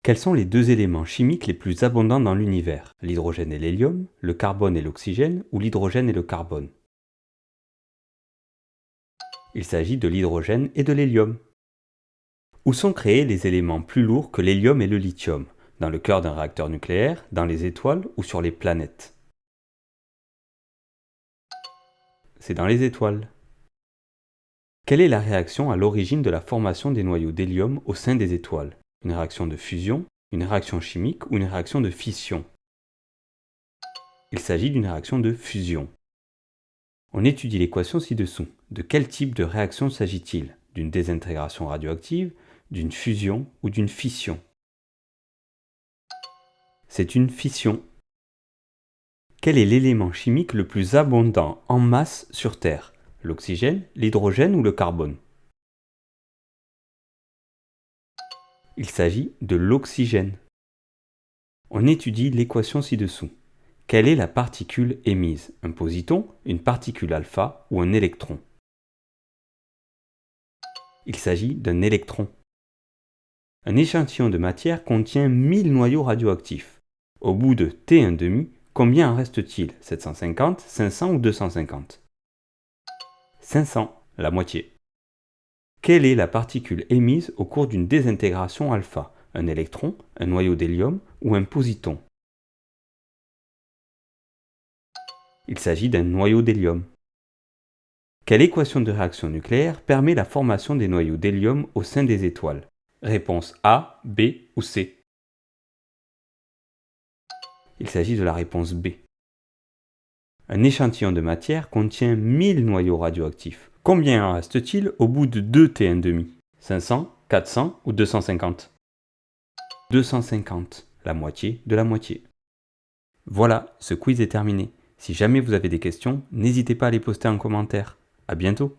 Quels sont les deux éléments chimiques les plus abondants dans l'univers? L'hydrogène et l'hélium, le carbone et l'oxygène ou l'hydrogène et le carbone? Il s'agit de l'hydrogène et de l'hélium. Où sont créés les éléments plus lourds que l'hélium et le lithium? Dans le cœur d'un réacteur nucléaire, dans les étoiles ou sur les planètes? C'est dans les étoiles. Quelle est la réaction à l'origine de la formation des noyaux d'hélium au sein des étoiles? Une réaction de fusion, une réaction chimique ou une réaction de fission? Il s'agit d'une réaction de fusion. On étudie l'équation ci-dessous. De quel type de réaction s'agit-il? D'une désintégration radioactive, d'une fusion ou d'une fission? C'est une fission. Quel est l'élément chimique le plus abondant en masse sur Terre? L'oxygène, l'hydrogène ou le carbone? Il s'agit de l'oxygène. On étudie l'équation ci-dessous. Quelle est la particule émise? Un positon, une particule alpha ou un électron? Il s'agit d'un électron. Un échantillon de matière contient 1000 noyaux radioactifs. Au bout de T1,5, combien en reste-t-il? 750, 500 ou 250? 500, la moitié. Quelle est la particule émise au cours d'une désintégration alpha? Un électron, un noyau d'hélium ou un positon? Il s'agit d'un noyau d'hélium. Quelle équation de réaction nucléaire permet la formation des noyaux d'hélium au sein des étoiles? Réponse A, B ou C? Il s'agit de la réponse B. Un échantillon de matière contient 1000 noyaux radioactifs. Combien en reste-t-il au bout de 2 T1,5? 500, 400 ou 250? 250, la moitié de la moitié. Voilà, ce quiz est terminé. Si jamais vous avez des questions, n'hésitez pas à les poster en commentaire. À bientôt!